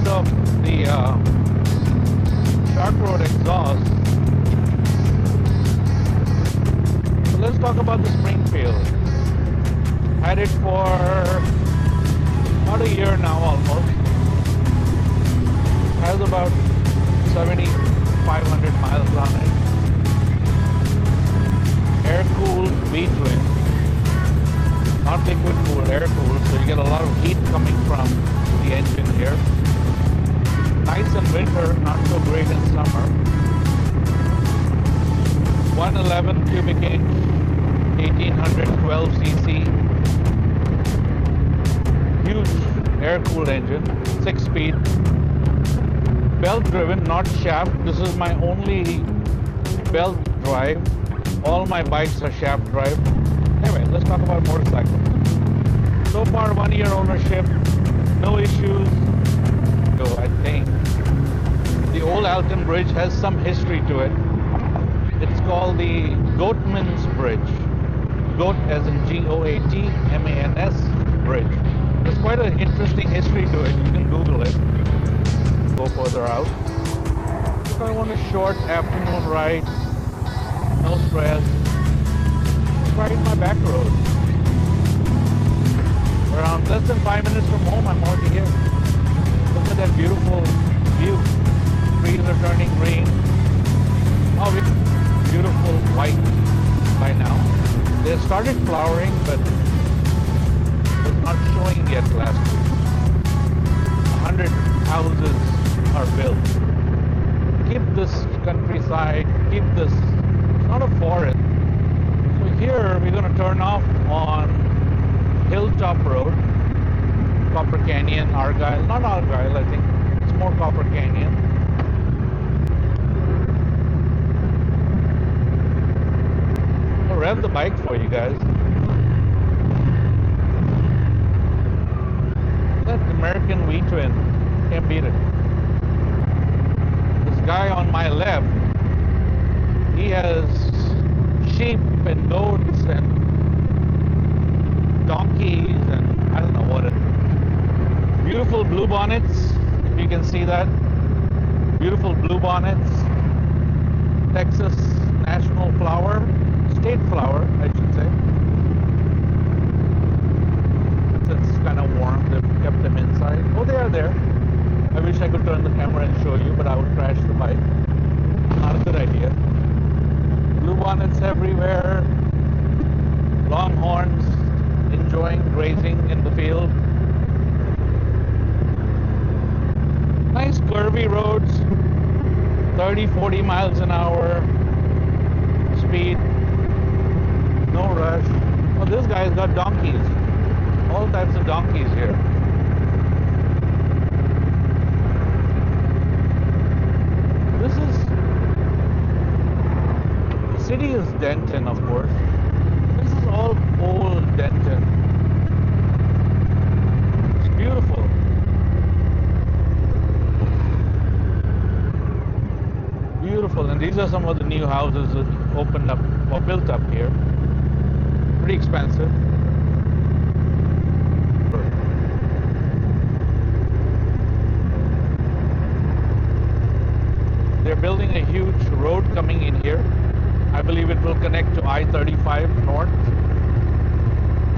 of the Sharkroad exhaust. So let's talk about the Springfield. Had it for about a year now almost. Has about 7,500 miles on it. Air-cooled V-twin. Not liquid-cooled, air-cooled, so you get a lot of heat coming from the engine here. Nice in winter, not so great in summer. 111 cubic inch, 1812 cc. Huge air-cooled engine, 6-speed. Belt-driven, not shaft. This is my only belt drive. All my bikes are shaft drive. Anyway, let's talk about motorcycles. So far, 1 year ownership, no issues. So I think the old Alton Bridge has some history to it. It's called the Goatman's Bridge. Goat as in Goatmans Bridge. There's quite an interesting history to it. You can Google it. Go further out. If I want a short afternoon ride, no stress, right in my back road. Around less than 5 minutes from home, I'm already here. Look at that beautiful view. Trees are turning green. Oh, beautiful white by now. They started flowering, but it was not showing yet last week. 100 houses are built. Keep this countryside, keep this, it's not a forest. So here we're going to turn off on Hilltop Road, Copper Canyon, Argyle, not Argyle, I think it's more Copper Canyon. I'll rev the bike for you guys. That American V-twin, can't beat it. This guy on my left, he has sheep and goats and donkeys and I don't know what it is. Beautiful bluebonnets, if you can see that. Beautiful bluebonnets. Texas national flower, state flower, I should say. It's kind of warm, they've kept them inside. Oh, they are there. I wish I could turn the camera and show you, but I would crash the bike. Not a good idea. Bluebonnets everywhere. Longhorns enjoying grazing in the field. Nice curvy roads. 30, 40 miles an hour. Speed. No rush. Oh, this guy's got donkeys. All types of donkeys here. This is... the city is Denton, of course. This is all old Denton. It's beautiful. Beautiful. And these are some of the new houses that opened up or built up here. Pretty expensive. They're building a huge road coming in here. I believe it will connect to I-35 north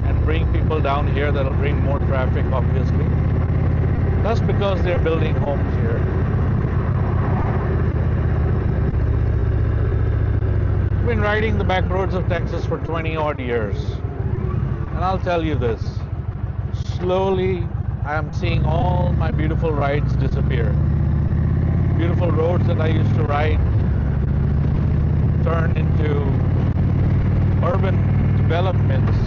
and bring people down here. That'll bring more traffic, obviously. That's because they're building homes here. I've been riding the back roads of Texas for 20 odd years. And I'll tell you this, slowly I am seeing all my beautiful rides disappear. Beautiful roads that I used to ride turn into urban developments,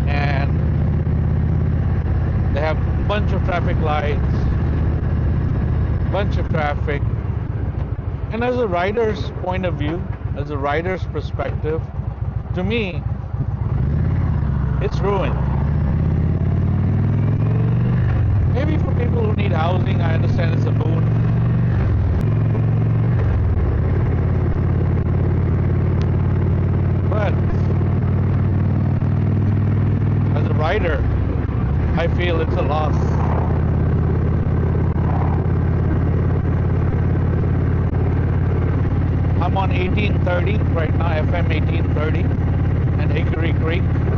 and they have a bunch of traffic lights, bunch of traffic. And as a rider's point of view, as a rider's perspective, to me, it's ruined. Maybe for people who need housing, I understand it's a boon. But as a rider, I feel it's a loss. I'm on 1830 right now, FM 1830 and Hickory Creek.